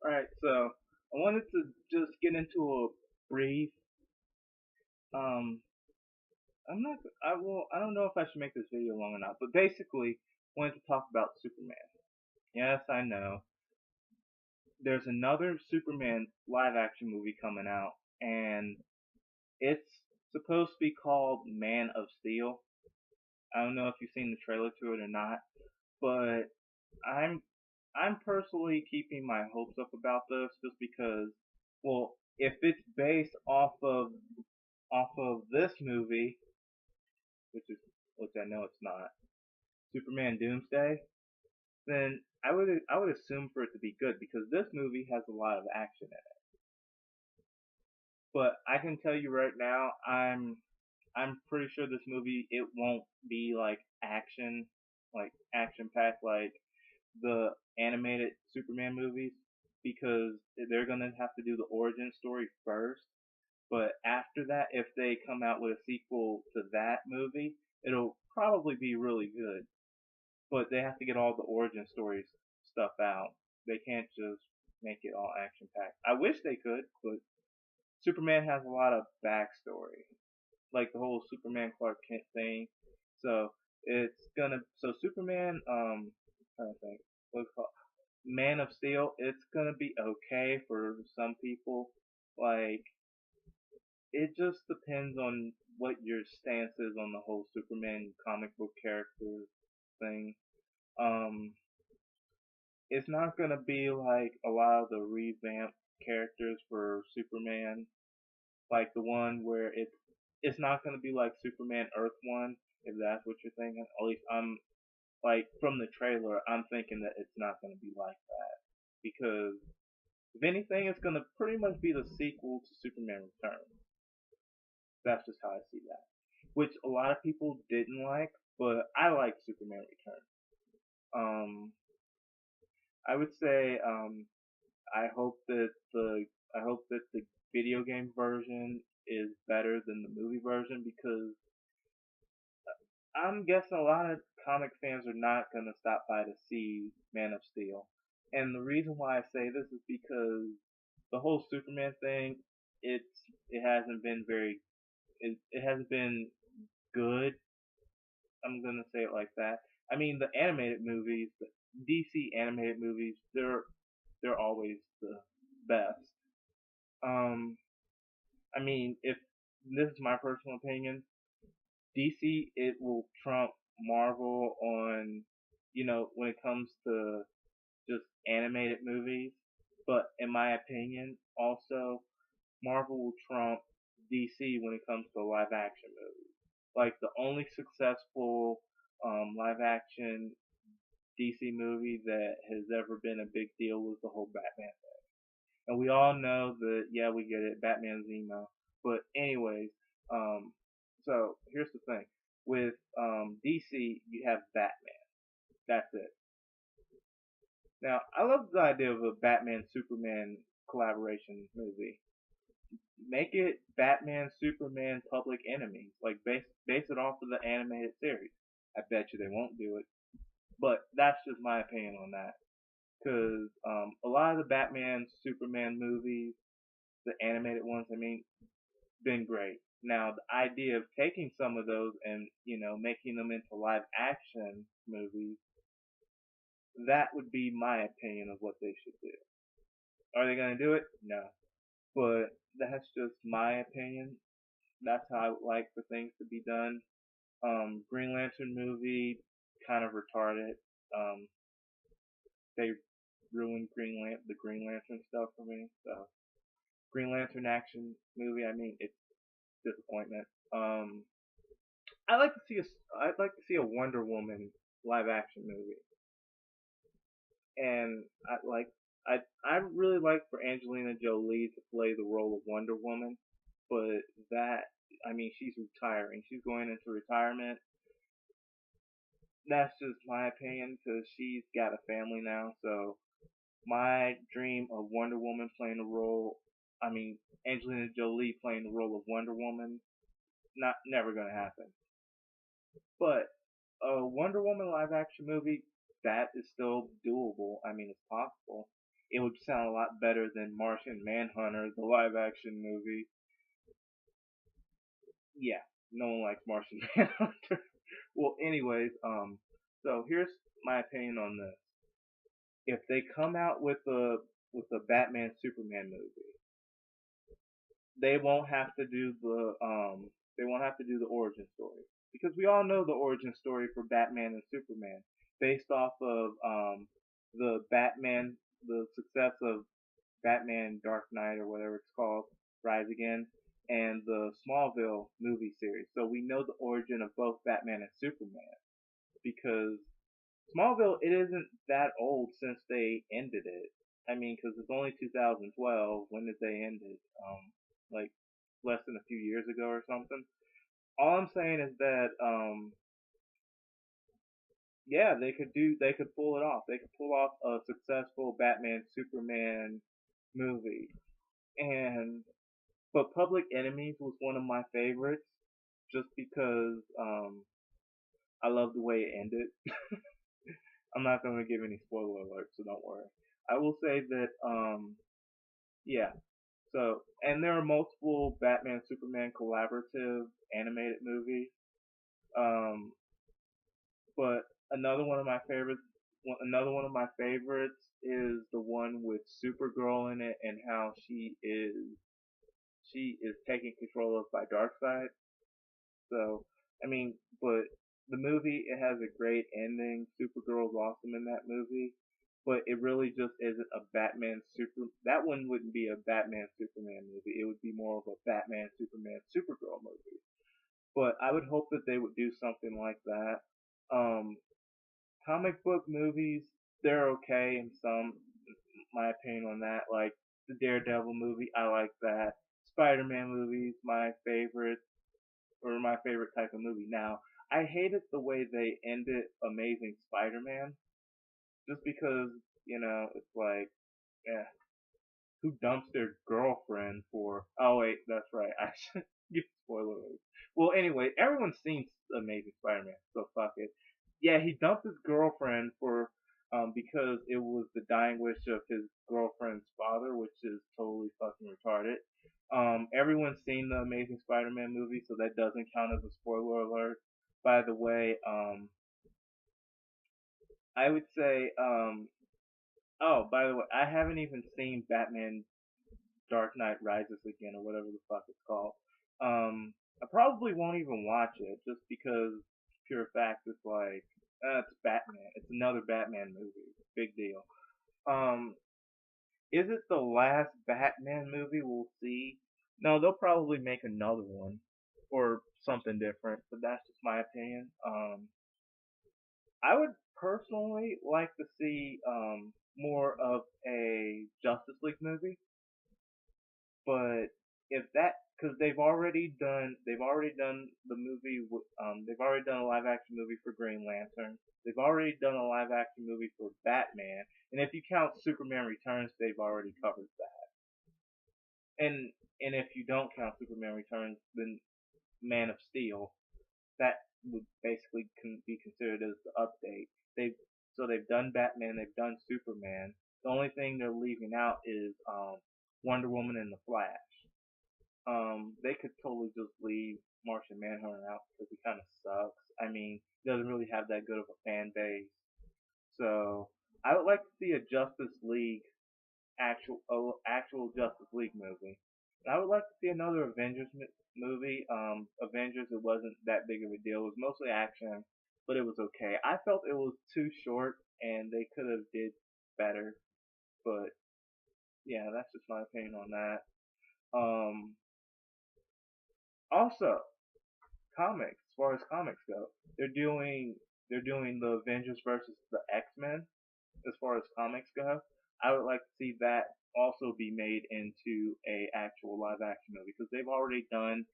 Alright, so I wanted to just get into a brief, um, I'm not, I don't know if I should make this video long enough, but basically, wanted to talk about Superman. Yes, I know. There's another Superman live action movie coming out, and it's supposed to be called Man of Steel. I don't know if you've seen the trailer to it or not, but I'm I'm personally keeping my hopes up about this just because, well, if it's based off of this movie, which is which I know it's not, Superman Doomsday, then I would assume for it to be good because this movie has a lot of action in it. But I can tell you right now, I'm pretty sure this movie it won't be like action packed like the animated Superman movies because they're gonna have to do the origin story first. But after that, if they come out with a sequel to that movie, it'll probably be really good. But they have to get all the origin stories stuff out. They can't just make it all action packed. I wish they could, but Superman has a lot of backstory, like the whole Superman Clark Kent thing. So so Superman I'm trying to think what's it called, Man of Steel. It's gonna be okay for some people. Like it just depends on what your stance is on the whole Superman comic book character thing. Um, it's not gonna be like a lot of the revamped characters for Superman, like the one where it's not gonna be like Superman Earth One, if that's what you're thinking. At least I'm like from the trailer, I'm thinking that it's not gonna be like that because if anything, it's gonna pretty much be the sequel to Superman Returns. That's just how I see that. Which a lot of people didn't like, but I like Superman Returns. Um, I would say I hope that the video game version is better than the movie version because I'm guessing a lot of comic fans are not gonna stop by to see Man of Steel. And the reason why I say this is because the whole Superman thing, it hasn't been it hasn't been good. I'm gonna say it like that. I mean, the animated movies, the DC animated movies, they're always the best. Um, I mean, if this is my personal opinion, DC it will trump Marvel on, when it comes to just animated movies. But in my opinion, also Marvel will trump DC when it comes to live action movies. Like the only successful live action DC movie that has ever been a big deal was the whole Batman thing. And we all know that, yeah, we get it, Batman's emo. But anyways, um, so here's the thing. With DC, you have Batman. That's it. Now, I love the idea of a Batman Superman collaboration movie. Make it Batman Superman Public Enemies. Like base it off of the animated series. I bet you they won't do it, but that's just my opinion on that. Because a lot of the Batman Superman movies, the animated ones, I mean, been great. Now the idea of taking some of those and making them into live action movies, that would be my opinion of what they should do. Are they gonna do it? No, but that's just my opinion. That's how I would like for things to be done. Green Lantern movie kind of retarded. Um, they ruined the Green Lantern stuff for me. So Green Lantern action movie, I mean, it's disappointment. I like to see I'd like to see a Wonder Woman live action movie, and I really like for Angelina Jolie to play the role of Wonder Woman, but that I mean she's retiring, she's going into retirement. That's just my opinion because she's got a family now. So my dream of Wonder Woman playing the role, I mean Angelina Jolie playing the role of Wonder Woman, not never gonna happen. But a Wonder Woman live action movie that is still doable. I mean it's possible. it would sound a lot better than Martian Manhunter, the live action movie. Yeah, no one likes Martian Manhunter. Well, anyways, so here's my opinion on this. If they come out with a Batman Superman movie, they won't have to do the origin story, because we all know the origin story for Batman and Superman, based off of the Batman the success of Batman Dark Knight, or whatever it's called, Rise Again, and the Smallville movie series. So we know the origin of both Batman and Superman, because Smallville, it isn't that old since they ended it. I mean, because it's only 2012. When did they end it? Like less than a few years ago or something. All I'm saying is that, yeah, they could pull it off. They could pull off a successful Batman Superman movie. And but Public Enemies was one of my favorites, just because I love the way it ended. I'm not going to give any spoiler alerts, so don't worry. I will say that, yeah. So, and there are multiple Batman Superman collaborative animated movies. Um, but another one of my favorites is the one with Supergirl in it, and how she is taken control of by Darkseid. So, I mean, but the movie, it has a great ending. Supergirl's awesome in that movie, but it really just isn't a That one wouldn't be a Batman Superman movie. It would be more of a Batman Superman Supergirl movie. But I would hope that they would do something like that. Um, Comic book movies, they're okay in some. My opinion on that, like the Daredevil movie, I like that. Spider-Man movies, my favorite type of movie. Now, I hated the way they ended Amazing Spider-Man, just because, it's like, yeah, who dumps their girlfriend for? Oh wait, that's right. I should give spoilers. Well, anyway, everyone's seen Amazing Spider-Man, so fuck it. Yeah, he dumped his girlfriend for because it was the dying wish of his girlfriend's father, which is totally fucking retarded. Everyone's seen the Amazing Spider-Man movie, so that doesn't count as a spoiler alert. By the way, I would say, oh, by the way, I haven't even seen Batman Dark Knight Rises again, or whatever the fuck it's called. I probably won't even watch it, just because pure fact it's like, it's Batman. It's another Batman movie. Big deal. Um, is it the last Batman movie we'll see? No, they'll probably make another one or something different, but that's just my opinion. I would personally like to see more of a Justice League movie. But if that, because they've already done the movie, they've already done a live action movie for Green Lantern. They've already done a live action movie for Batman, and if you count Superman Returns, they've already covered that. And if you don't count Superman Returns, then Man of Steel, that would basically be considered as the update. They've done Batman, they've done Superman. The only thing they're leaving out is Wonder Woman and the Flash. They could totally just leave Martian Manhunter out because he kind of sucks. I mean, he doesn't really have that good of a fan base. So I would like to see a Justice League actual Justice League movie. And I would like to see another Avengers movie. Avengers, it wasn't that big of a deal. It was mostly action, but it was okay. I felt it was too short, and they could have did better. But yeah, that's just my opinion on that. Um, Also, comics. As far as comics go, they're doing the Avengers versus the X-Men. As far as comics go, I would like to see that also be made into a actual live action movie, because they've already done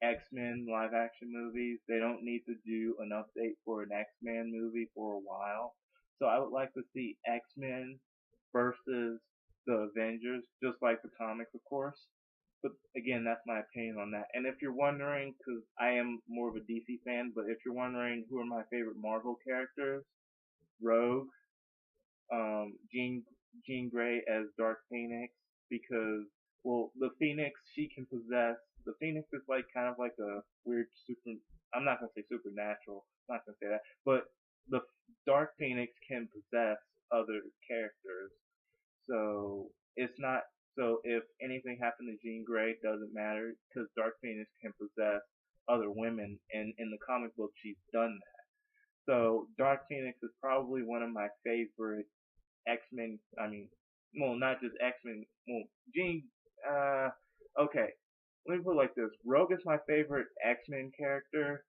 X-Men live action movies. They don't need to do an update for an X-Men movie for a while. So I would like to see X-Men versus the Avengers, just like the comics, of course. But again, that's my opinion on that. And if you're wondering, because I am more of a DC fan, but if you're wondering who are my favorite Marvel characters, Rogue, Jean Jean Grey as Dark Phoenix because, well, the Phoenix she can possess. The Phoenix is like kind of like a weird super. I'm not gonna say supernatural. I'm not gonna say that, but the Dark Phoenix can possess other characters. So it's not. So if anything happened to Jean Grey, it doesn't matter because Dark Phoenix can possess other women, and in the comic book she's done that. So Dark Phoenix is probably one of my favorite X-Men. I mean, well, not just X-Men. Well, Jean. Okay. Let me put it like this: Rogue is my favorite X-Men character.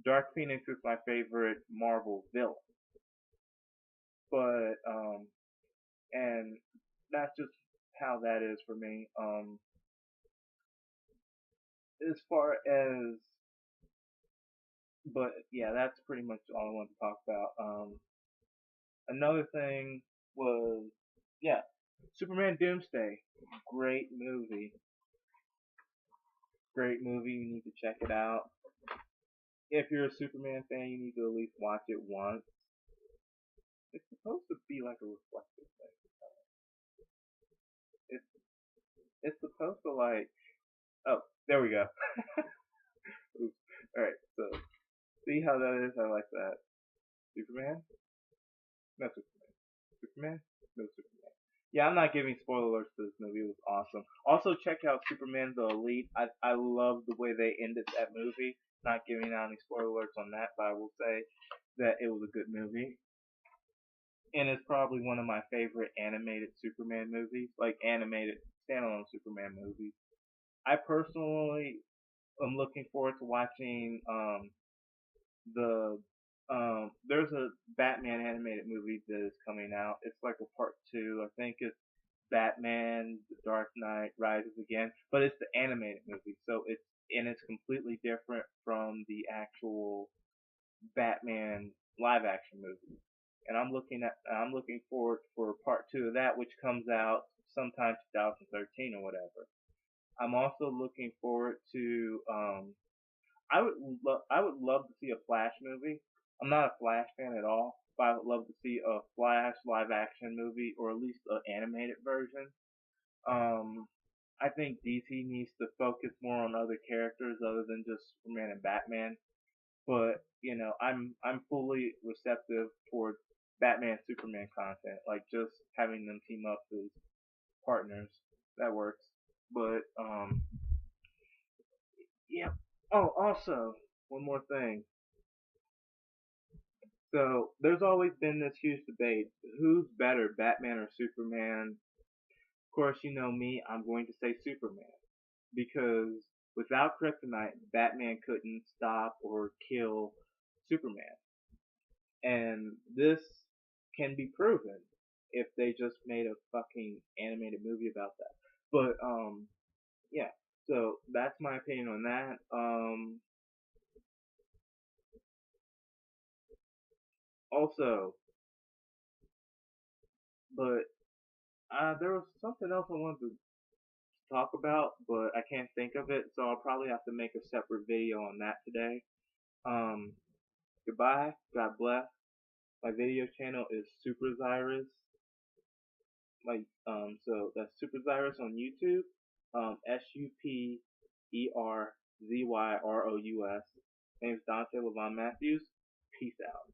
Dark Phoenix is my favorite Marvel villain. But and that's just how that is for me. As far as, but yeah, that's pretty much all I want to talk about. Another thing was, yeah, Superman Doomsday. Great movie. Great movie. You need to check it out. If you're a Superman fan, you need to at least watch it once. It's supposed to be like a reflective thing. It's it's supposed to like, oh, there we go. Oops. All right, so see how that is? I like that. Superman? No Superman. Superman? No Superman. Yeah, I'm not giving spoiler alerts to this movie. It was awesome. Also, check out Superman the Elite. I love the way they ended that movie. Not giving out any spoiler alerts on that, but I will say that it was a good movie. And it's probably one of my favorite animated Superman movies, like animated standalone Superman movies. I personally am looking forward to watching the there's a Batman animated movie that is coming out. It's like a part two. I think it's Batman, The Dark Knight Rises Again, but it's the animated movie, so it's completely different from the actual Batman live action movie. And I'm looking forward for part two of that, which comes out sometime 2013 or whatever. I'm also looking forward to I would love to see a Flash movie. I'm not a Flash fan at all, but I would love to see a Flash live action movie or at least an animated version. Um, I think DC needs to focus more on other characters other than just Superman and Batman. But I'm fully receptive towards Batman Superman content, like just having them team up as partners. That works. But yeah. Oh, also one more thing. So there's always been this huge debate: who's better, Batman or Superman? Of course, you know me. I'm going to say Superman because without kryptonite, Batman couldn't stop or kill Superman. And this can be proven if they just made a fucking animated movie about that. But yeah. So that's my opinion on that. Also, but there was something else I wanted to talk about, but I can't think of it, so I'll probably have to make a separate video on that today. Um, Goodbye. God bless. My video channel is Super Zyrus. So that's Super Zyrus on YouTube. SuperZyrous. Name's Dante Levon Matthews. Peace out.